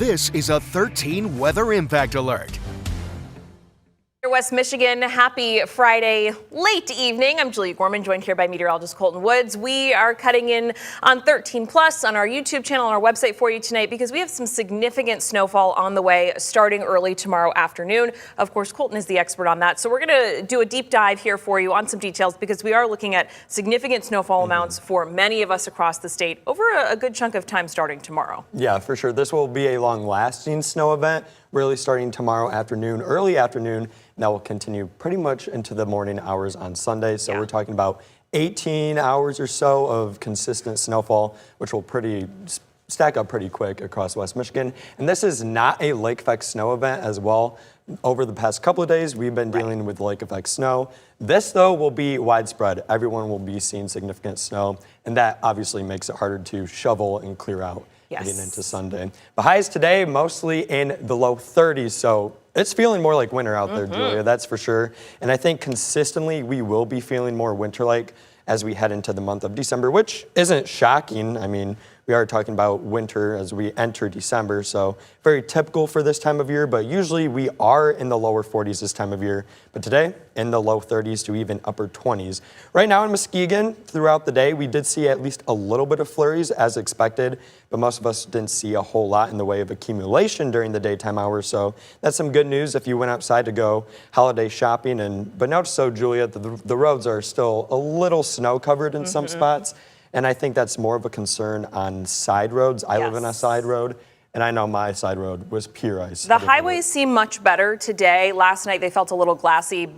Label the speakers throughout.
Speaker 1: This is a 13 weather impact alert.
Speaker 2: West Michigan, happy Friday late evening. I'm Julia Gorman, joined here by meteorologist Colton Woods. We are cutting in on 13 plus on our YouTube channel and our website for you tonight because we have some significant snowfall on the way starting early tomorrow afternoon. Of course, Colton is the expert on that. So we're going to do a deep dive here for you on some details because we are looking at significant snowfall amounts for many of us across the state over a good chunk of time starting tomorrow.
Speaker 3: Yeah, for sure. This will be a long-lasting snow event, really starting tomorrow afternoon, early afternoon. That will continue pretty much into the morning hours on Sunday. So we're talking about 18 hours or so of consistent snowfall, which will stack up pretty quick across West Michigan. And this is not a lake effect snow event as well. Over the past couple of days, we've been dealing with lake effect snow. This, though, will be widespread. Everyone will be seeing significant snow, and that obviously makes it harder to shovel and clear out heading into Sunday. The highs today, mostly in the low 30s, so it's feeling more like winter out there, Julia, that's for sure. And I think consistently we will be feeling more winter-like as we head into the month of December, which isn't shocking. I mean, we are talking about winter as we enter December, so very typical for this time of year, but usually we are in the lower 40s this time of year. But today, in the low 30s to even upper 20s. Right now in Muskegon, throughout the day, we did see at least a little bit of flurries as expected, but most of us didn't see a whole lot in the way of accumulation during the daytime hours, so that's some good news if you went outside to go holiday shopping. But notice so, Julia, the roads are still a little snow covered in some spots. And I think that's more of a concern on side roads. I live on a side road, and I know my side road was pure ice.
Speaker 2: The highways seem much better today. Last night they felt a little glassy.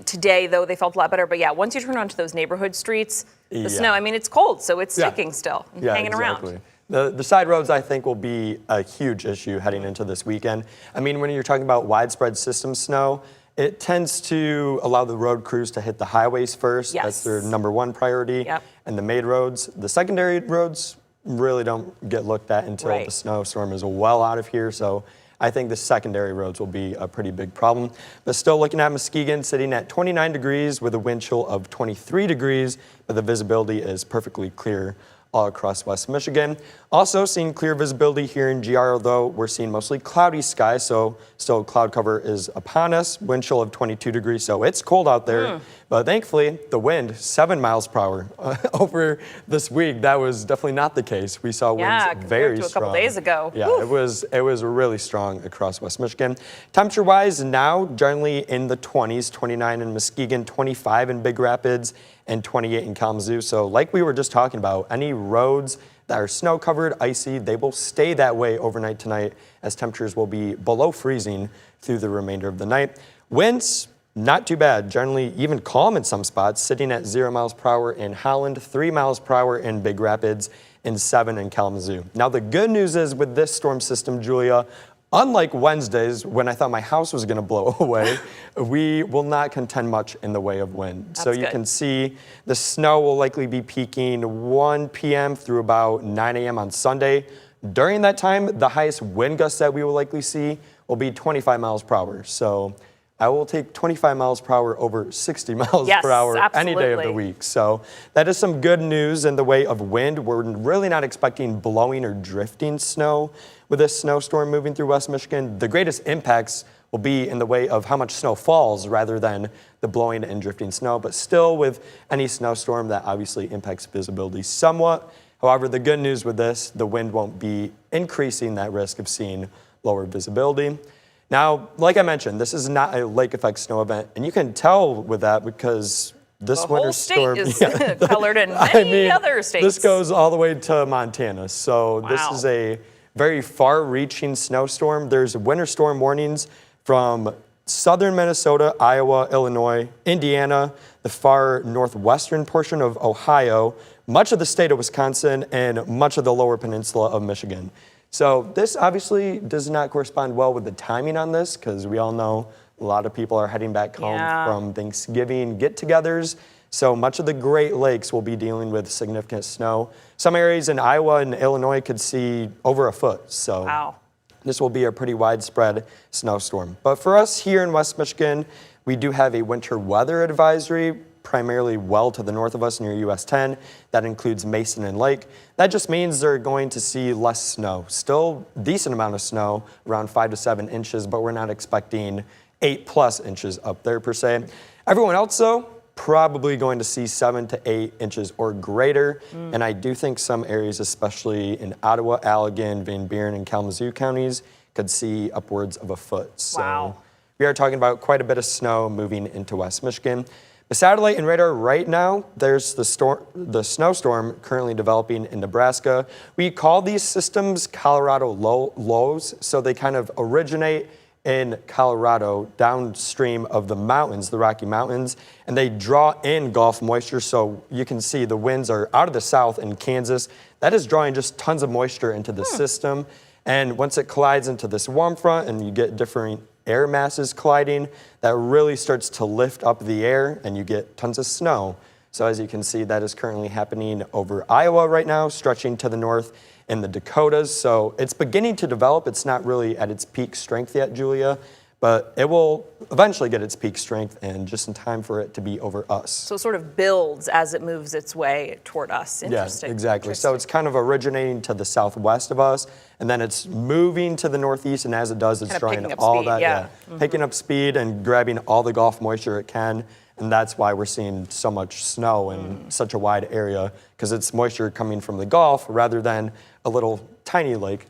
Speaker 2: Today, though, they felt a lot better. But yeah, once you turn onto those neighborhood streets, the snow, I mean, it's cold, so it's sticking still, hanging around.
Speaker 3: The side roads, I think, will be a huge issue heading into this weekend. I mean, when you're talking about widespread system snow, it tends to allow the road crews to hit the highways first. That's their number one priority. And the main roads, the secondary roads really don't get looked at until the snowstorm is well out of here. So I think the secondary roads will be a pretty big problem. But still looking at Muskegon, sitting at 29 degrees with a wind chill of 23 degrees, but the visibility is perfectly clear all across West Michigan. Also seeing clear visibility here in GR, although we're seeing mostly cloudy skies, so still cloud cover is upon us. Wind chill of 22 degrees, so it's cold out there. But thankfully, the wind, 7 miles per hour over this week. That was definitely not the case. We saw winds very
Speaker 2: to a
Speaker 3: strong.
Speaker 2: couple days ago.
Speaker 3: Yeah, it was really strong across West Michigan. Temperature-wise, now generally in the 20s, 29 in Muskegon, 25 in Big Rapids, and 28 in Kalamazoo. So like we were just talking about, any roads that are snow covered, icy, they will stay that way overnight tonight as temperatures will be below freezing through the remainder of the night. Winds, not too bad, generally even calm in some spots, sitting at 0 miles per hour in Holland, 3 miles per hour in Big Rapids, and 7 in Kalamazoo. Now the good news is with this storm system, Julia, unlike Wednesdays, when I thought my house was going to blow away, we will not contend much in the way of wind. So you can see the snow will likely be peaking 1 p.m. through about 9 a.m. on Sunday. During that time, the highest wind gusts that we will likely see will be 25 miles per hour. So I will take 25 miles per hour over 60 miles per hour any day of the week. So that is some good news in the way of wind. We're really not expecting blowing or drifting snow with this snowstorm moving through West Michigan. The greatest impacts will be in the way of how much snow falls rather than the blowing and drifting snow. But still, with any snowstorm, that obviously impacts visibility somewhat. However, the good news with this, the wind won't be increasing that risk of seeing lower visibility. Now, like I mentioned, this is not a lake effect snow event, and you can tell with that because this winter storm
Speaker 2: is colored in many other states.
Speaker 3: This goes all the way to Montana, so this is a very far-reaching snowstorm. There's winter storm warnings from southern Minnesota, Iowa, Illinois, Indiana, the far northwestern portion of Ohio, much of the state of Wisconsin, and much of the lower peninsula of Michigan. So this obviously does not correspond well with the timing on this because we all know a lot of people are heading back home from Thanksgiving get-togethers. So much of the Great Lakes will be dealing with significant snow. Some areas in Iowa and Illinois could see over a foot. So this will be a pretty widespread snowstorm. But for us here in West Michigan, we do have a winter weather advisory. primarily well to the north of us near US 10. That includes Mason and Lake. That just means they're going to see less snow. Still decent amount of snow, around 5 to 7 inches, but we're not expecting 8+ inches up there per se. Everyone else though, probably going to see 7 to 8 inches or greater. And I do think some areas, especially in Ottawa, Allegan, Van Buren, and Kalamazoo counties, could see upwards of a foot. So we are talking about quite a bit of snow moving into West Michigan. The satellite and radar right now, there's the snowstorm currently developing in Nebraska. We call these systems Colorado lows, so they kind of originate in Colorado downstream of the mountains, the Rocky Mountains, and they draw in Gulf moisture. So you can see the winds are out of the south in Kansas. That is drawing just tons of moisture into the system. And once it collides into this warm front and you get different air masses colliding, that really starts to lift up the air and you get tons of snow. So as you can see, that is currently happening over Iowa right now, stretching to the north in the Dakotas. So it's beginning to develop. It's not really at its peak strength yet, Julia, but it will eventually get its peak strength and just in time for it to be over us.
Speaker 2: So it sort of builds as it moves its way toward us. Interesting.
Speaker 3: Yeah, exactly. So it's kind of originating to the southwest of us, and then it's moving to the northeast, and as it does, it's
Speaker 2: kind of
Speaker 3: drawing
Speaker 2: picking up
Speaker 3: all
Speaker 2: speed,
Speaker 3: that, picking up speed and grabbing all the Gulf moisture it can. And that's why we're seeing so much snow in such a wide area, because it's moisture coming from the Gulf rather than a little tiny lake,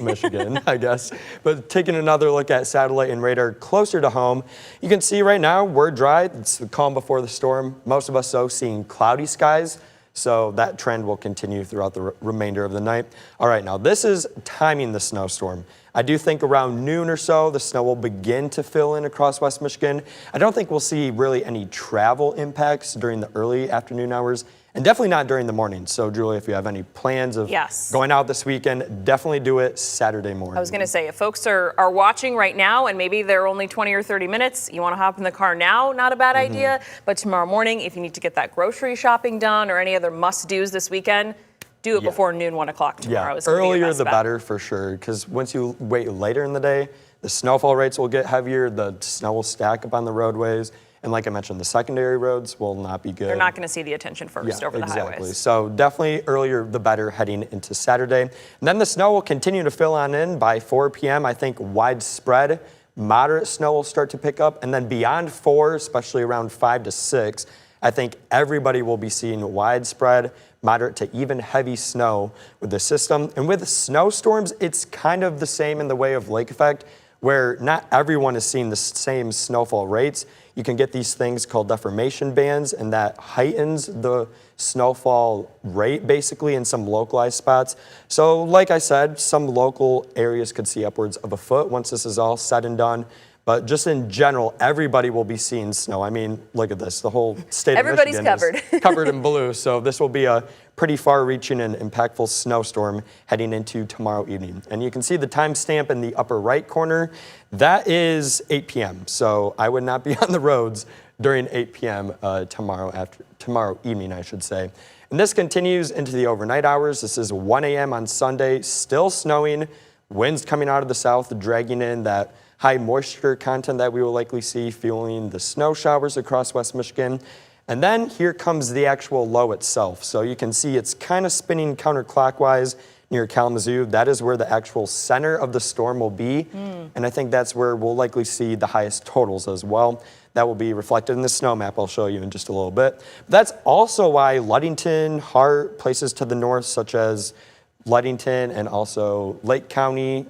Speaker 3: Michigan, I guess. But taking another look at satellite and radar closer to home, you can see right now we're dry. It's the calm before the storm. Most of us, though, seeing cloudy skies. So that trend will continue throughout the remainder of the night. All right, now this is timing the snowstorm. I do think around noon or so, the snow will begin to fill in across West Michigan. I don't think we'll see really any travel impacts during the early afternoon hours, and definitely not during the morning. So, Julie, if you have any plans of going out this weekend, definitely do it Saturday morning.
Speaker 2: I was going to say, if folks are watching right now and maybe they're only 20 or 30 minutes, you want to hop in the car now, not a bad idea. But tomorrow morning, if you need to get that grocery shopping done or any other must-dos this weekend, do it before noon, 1 o'clock tomorrow.
Speaker 3: Earlier the better for sure, because once you wait later in the day, the snowfall rates will get heavier, the snow will stack up on the roadways, and like I mentioned, the secondary roads will not be good.
Speaker 2: They're not going to see the attention first over the highways.
Speaker 3: So definitely earlier the better heading into Saturday. And then the snow will continue to fill on in by 4 p.m. I think widespread, moderate snow will start to pick up, and then beyond 4, especially around 5 to 6, I think everybody will be seeing widespread, moderate to even heavy snow with the system. And with snowstorms, it's kind of the same in the way of lake effect, where not everyone is seeing the same snowfall rates. You can get these things called deformation bands, and that heightens the snowfall rate basically in some localized spots. So like I said, some local areas could see upwards of a foot once this is all said and done. But just in general, everybody will be seeing snow. I mean, look at this. The whole state of Michigan is covered in blue. So this will be a pretty far-reaching and impactful snowstorm heading into tomorrow evening. And you can see the timestamp in the upper right corner. That is 8 p.m. So I would not be on the roads during 8 p.m. Tomorrow evening, I should say. And this continues into the overnight hours. This is 1 a.m. on Sunday, still snowing, winds coming out of the south, dragging in that high moisture content that we will likely see, fueling the snow showers across West Michigan. And then here comes the actual low itself. So you can see it's kind of spinning counterclockwise near Kalamazoo. That is where the actual center of the storm will be. And I think that's where we'll likely see the highest totals as well. That will be reflected in the snow map I'll show you in just a little bit. That's also why Ludington, Hart, places to the north such as Ludington and also Lake County,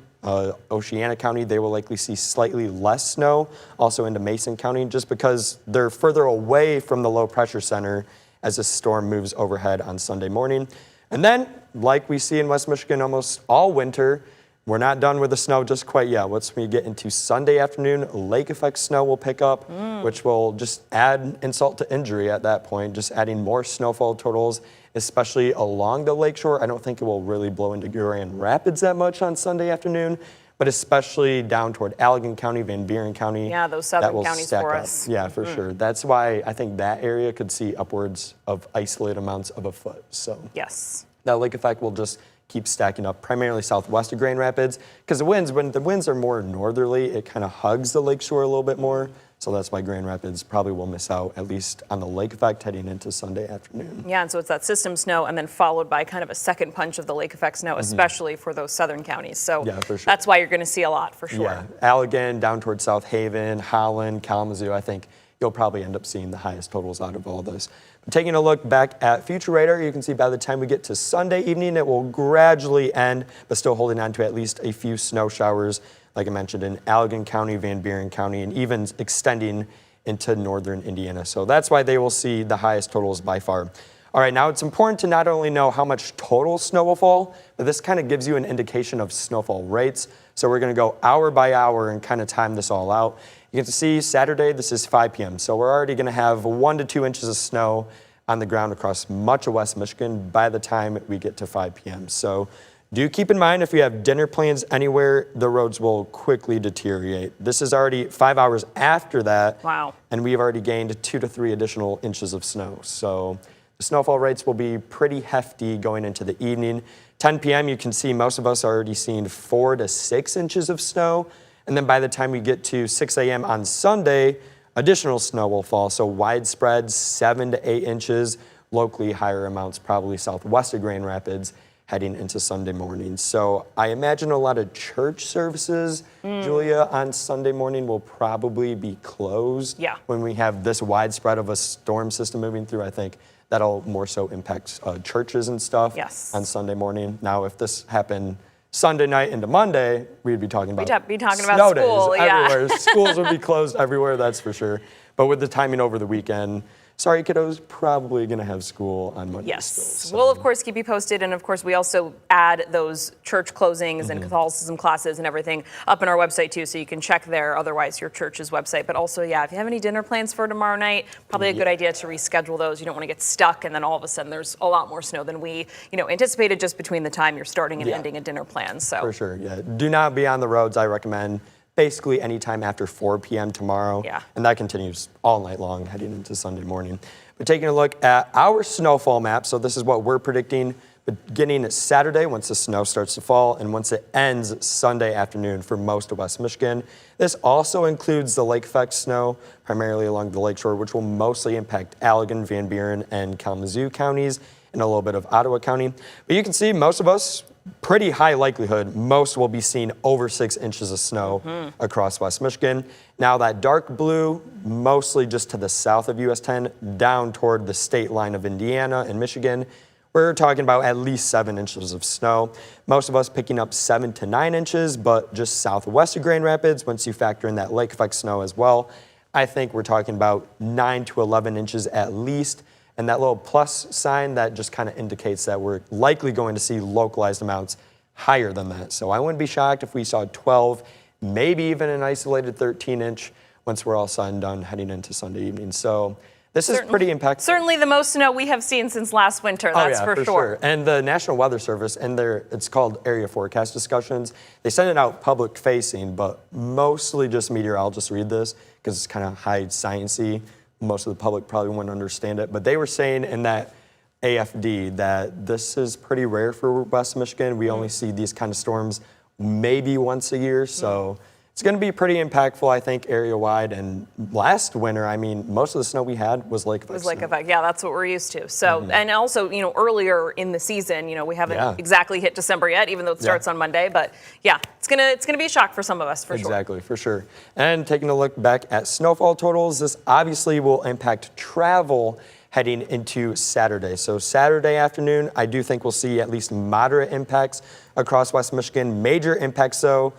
Speaker 3: Oceana County, they will likely see slightly less snow, also into Mason County, just because they're further away from the low pressure center as the storm moves overhead on Sunday morning. And then, like we see in West Michigan almost all winter, we're not done with the snow just quite yet. Once we get into Sunday afternoon, lake effect snow will pick up, which will just add insult to injury at that point, just adding more snowfall totals, especially along the lakeshore. I don't think it will really blow into Grand Rapids that much on Sunday afternoon, but especially down toward Allegan County, Van Buren County.
Speaker 2: Yeah, those southern counties for us.
Speaker 3: Yeah, for sure. That's why I think that area could see upwards of isolated amounts of a foot. So
Speaker 2: yes,
Speaker 3: that lake effect will just keep stacking up, primarily southwest of Grand Rapids, because the winds, when the winds are more northerly, it kind of hugs the lakeshore a little bit more. So that's why Grand Rapids probably will miss out, at least on the lake effect heading into Sunday afternoon.
Speaker 2: Yeah, and so it's that system snow and then followed by kind of a second punch of the lake effect snow, especially for those southern counties. So
Speaker 3: Yeah, for sure.
Speaker 2: that's why you're going to see a lot for sure.
Speaker 3: Yeah, Allegan down towards South Haven, Holland, Kalamazoo, I think you'll probably end up seeing the highest totals out of all this. But taking a look back at future radar, you can see by the time we get to Sunday evening, it will gradually end, but still holding on to at least a few snow showers, like I mentioned, in Allegan County, Van Buren County, and even extending into northern Indiana. So that's why they will see the highest totals by far. All right, now it's important to not only know how much total snow will fall, but this kind of gives you an indication of snowfall rates. So we're going to go hour by hour and kind of time this all out. You can see Saturday, this is 5 p.m. So we're already going to have 1 to 2 inches of snow on the ground across much of West Michigan by the time we get to 5 p.m. So do keep in mind if you have dinner plans anywhere, the roads will quickly deteriorate. This is already 5 hours after that.
Speaker 2: Wow.
Speaker 3: And we've already gained 2 to 3 additional inches of snow. So the snowfall rates will be pretty hefty going into the evening. 10 p.m. you can see most of us are already seeing 4 to 6 inches of snow. And then by the time we get to 6 a.m. on Sunday, additional snow will fall. So widespread 7 to 8 inches, locally higher amounts probably southwest of Grand Rapids heading into Sunday morning. So I imagine a lot of church services, Julia, on Sunday morning will probably be closed.
Speaker 2: Yeah.
Speaker 3: When we have this widespread of a storm system moving through, I think that'll more so impact churches and stuff
Speaker 2: Yes.
Speaker 3: on Sunday morning. Now, if this happened Sunday night into Monday, we'd be talking about
Speaker 2: be talking
Speaker 3: snow
Speaker 2: about
Speaker 3: days
Speaker 2: school, yeah.
Speaker 3: everywhere. Schools would be closed everywhere, that's for sure. But with the timing over the weekend, sorry, kiddos, probably going to have school on Monday
Speaker 2: Yes.
Speaker 3: still. So.
Speaker 2: We'll, of course, keep you posted. And, of course, we also add those church closings and Catholicism classes and everything up on our website, too, so you can check there, otherwise your church's website. But also, yeah, if you have any dinner plans for tomorrow night, probably a good idea to reschedule those. You don't want to get stuck, and then all of a sudden there's a lot more snow than we, anticipated just between the time you're starting and ending a dinner plan. So
Speaker 3: For sure, yeah. Do not be on the roads, I recommend. Basically anytime after 4 p.m. tomorrow.
Speaker 2: Yeah.
Speaker 3: And that continues all night long heading into Sunday morning. But taking a look at our snowfall map, so this is what we're predicting beginning Saturday once the snow starts to fall and once it ends Sunday afternoon for most of West Michigan. This also includes the lake effect snow, primarily along the lakeshore, which will mostly impact Allegan, Van Buren, and Kalamazoo counties and a little bit of Ottawa County. But you can see most of us, pretty high likelihood, most will be seeing over 6 inches of snow across West Michigan. Now that dark blue, mostly just to the south of US 10, down toward the state line of Indiana and Michigan, we're talking about at least 7 inches of snow. Most of us picking up 7 to 9 inches, but just southwest of Grand Rapids, once you factor in that lake effect snow as well, I think we're talking about 9 to 11 inches at least. And that little plus sign, that just kind of indicates that we're likely going to see localized amounts higher than that. So I wouldn't be shocked if we saw 12, maybe even an isolated 13-inch once we're all said and done heading into Sunday evening. So this is pretty impactful.
Speaker 2: certainly the most snow we have seen since last winter, that's for sure.
Speaker 3: And the National Weather Service, and it's called area forecast discussions, they send it out public facing, but mostly just meteorologists read this because it's kind of high science-y. Most of the public probably wouldn't understand it, but they were saying in that AFD that this is pretty rare for West Michigan. We only see these kind of storms maybe once a year, so it's going to be pretty impactful, I think, area-wide. And last winter, I mean, most of the snow we had was lake effect.
Speaker 2: Yeah, that's what we're used to. So, and also, earlier in the season, we haven't exactly hit December yet, even though it starts on Monday. But yeah, it's gonna be a shock for some of us, for sure.
Speaker 3: Exactly, for sure. And taking a look back at snowfall totals, this obviously will impact travel heading into Saturday. So Saturday afternoon, I do think we'll see at least moderate impacts across West Michigan. Major impacts, though,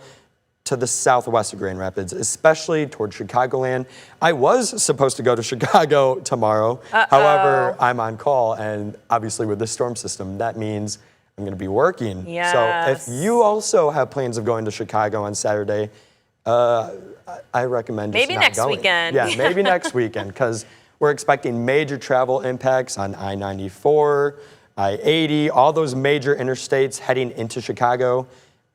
Speaker 3: to the southwest of Grand Rapids, especially toward Chicagoland. I was supposed to go to Chicago tomorrow. However, I'm on call, and obviously with this storm system, that means I'm going to be working.
Speaker 2: Yes.
Speaker 3: So if you also have plans of going to Chicago on Saturday, I recommend just
Speaker 2: Maybe
Speaker 3: not
Speaker 2: next
Speaker 3: going.
Speaker 2: weekend.
Speaker 3: Yeah, maybe next weekend, because we're expecting major travel impacts on I-94, I-80, all those major interstates heading into Chicago.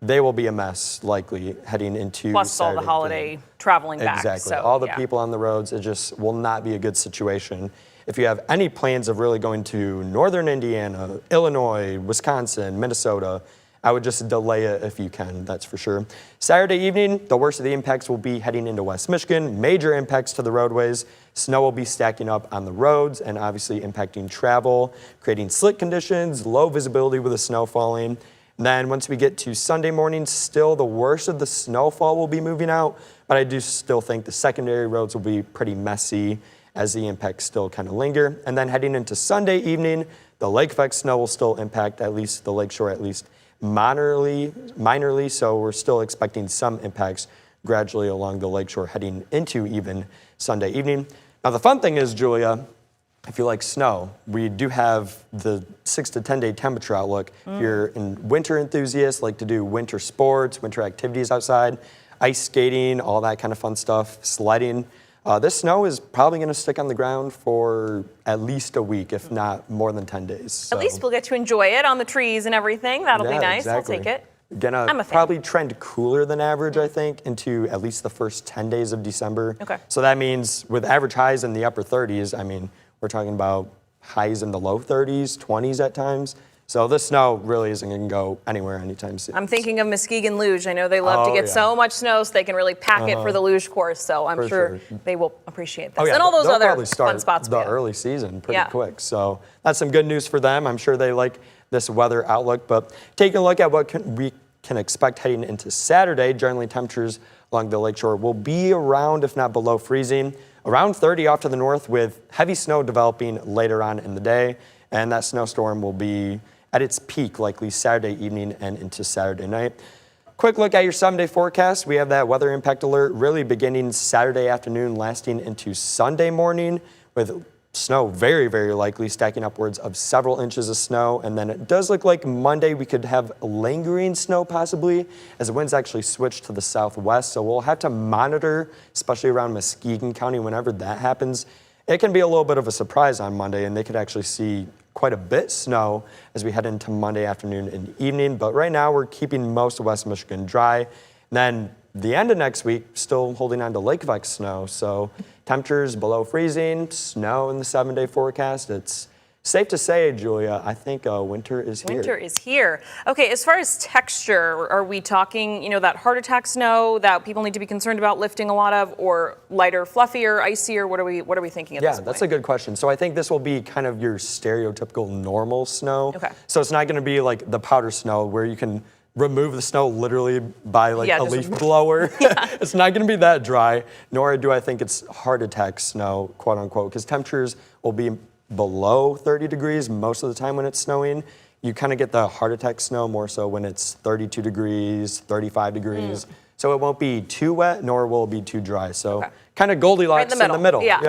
Speaker 3: They will be a mess, likely, heading into
Speaker 2: Plus
Speaker 3: Saturday.
Speaker 2: all the holiday traveling back.
Speaker 3: Exactly.
Speaker 2: So,
Speaker 3: all the people on the roads, it just will not be a good situation. If you have any plans of really going to northern Indiana, Illinois, Wisconsin, Minnesota, I would just delay it if you can, that's for sure. Saturday evening, the worst of the impacts will be heading into West Michigan. Major impacts to the roadways. Snow will be stacking up on the roads and obviously impacting travel, creating slick conditions, low visibility with the snow falling. And then once we get to Sunday morning, still the worst of the snowfall will be moving out, but I do still think the secondary roads will be pretty messy as the impacts still kind of linger. And then heading into Sunday evening, the lake effect snow will still impact at least the lakeshore, at least minorly, so we're still expecting some impacts gradually along the lakeshore heading into even Sunday evening. Now the fun thing is, Julia, if you like snow, we do have the 6 to 10 day temperature outlook. If you're a winter enthusiast, like to do winter sports, winter activities outside, ice skating, all that kind of fun stuff, sledding, this snow is probably going to stick on the ground for at least a week, if not more than 10 days. So.
Speaker 2: At least we'll get to enjoy it on the trees and everything. That'll be nice.
Speaker 3: Exactly.
Speaker 2: I'll take it.
Speaker 3: Gonna probably trend cooler than average, I think, into at least the first 10 days of December.
Speaker 2: Okay.
Speaker 3: So that means with average highs in the upper 30s, I mean, we're talking about highs in the low 30s, 20s at times. So this snow really isn't going to go anywhere anytime soon.
Speaker 2: I'm thinking of Muskegon Luge. I know they love to get so much snow so they can really pack it for the luge course. So I'm sure they will appreciate this. And all those other fun spots.
Speaker 3: The early season pretty quick. So that's some good news for them. I'm sure they like this weather outlook. But taking a look at what we can expect heading into Saturday, generally temperatures along the lakeshore will be around, if not below freezing, around 30 off to the north with heavy snow developing later on in the day. And that snowstorm will be at its peak likely Saturday evening and into Saturday night. Quick look at your 7-day forecast. We have that weather impact alert really beginning Saturday afternoon, lasting into Sunday morning with snow very, very likely stacking upwards of several inches of snow. And then it does look like Monday we could have lingering snow possibly as the winds actually switch to the southwest. So we'll have to monitor, especially around Muskegon County, whenever that happens. It can be a little bit of a surprise on Monday, and they could actually see quite a bit snow as we head into Monday afternoon and evening. But right now we're keeping most of West Michigan dry. And then the end of next week, still holding on to lake effect snow. So temperatures below freezing, snow in the 7-day forecast. It's safe to say, Julia, I think winter is here.
Speaker 2: Winter is here. Okay, as far as texture, are we talking, that heart attack snow that people need to be concerned about lifting a lot of, or lighter, fluffier, icier? What are we thinking at this point?
Speaker 3: Yeah, that's a good question. So I think this will be kind of your stereotypical normal snow.
Speaker 2: Okay.
Speaker 3: So it's not going to be like the powder snow where you can remove the snow literally by a leaf blower. It's not going to be that dry, nor do I think it's heart attack snow, quote unquote, because temperatures will be below 30 degrees most of the time when it's snowing. You kind of get the heart attack snow more so when it's 32 degrees, 35 degrees. So it won't be too wet, nor will it be too dry. So kind of Goldilocks
Speaker 2: right in the middle.
Speaker 3: Yeah.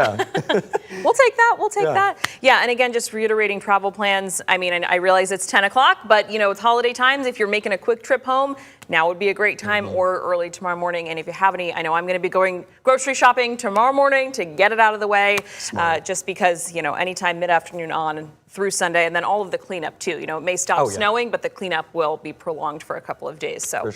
Speaker 2: We'll take that. We'll take that. Yeah, and again, just reiterating travel plans. I mean, I realize it's 10 o'clock, but with holiday times, if you're making a quick trip home, now would be a great time, or early tomorrow morning. And if you have any, I know I'm going to be going grocery shopping tomorrow morning to get it out of the way, just because, anytime mid-afternoon on and through Sunday, and then all of the cleanup too. It may stop snowing, but the cleanup will be prolonged for a couple of days. So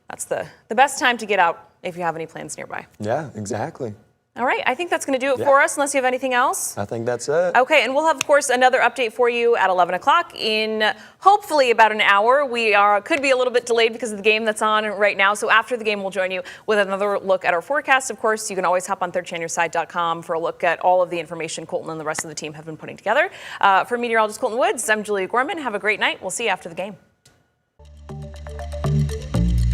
Speaker 2: that's the best time to get out if you have any plans nearby.
Speaker 3: Yeah, exactly.
Speaker 2: All right, I think that's going to do it for us, unless you have anything else.
Speaker 3: I think that's it.
Speaker 2: Okay, and we'll have, of course, another update for you at 11 o'clock in hopefully about an hour. We could be a little bit delayed because of the game that's on right now. So after the game, we'll join you with another look at our forecast. Of course, you can always hop on thirdchanyourside.com for a look at all of the information Colton and the rest of the team have been putting together. For meteorologist Colton Woods, I'm Julia Gorman. Have a great night. We'll see you after the game.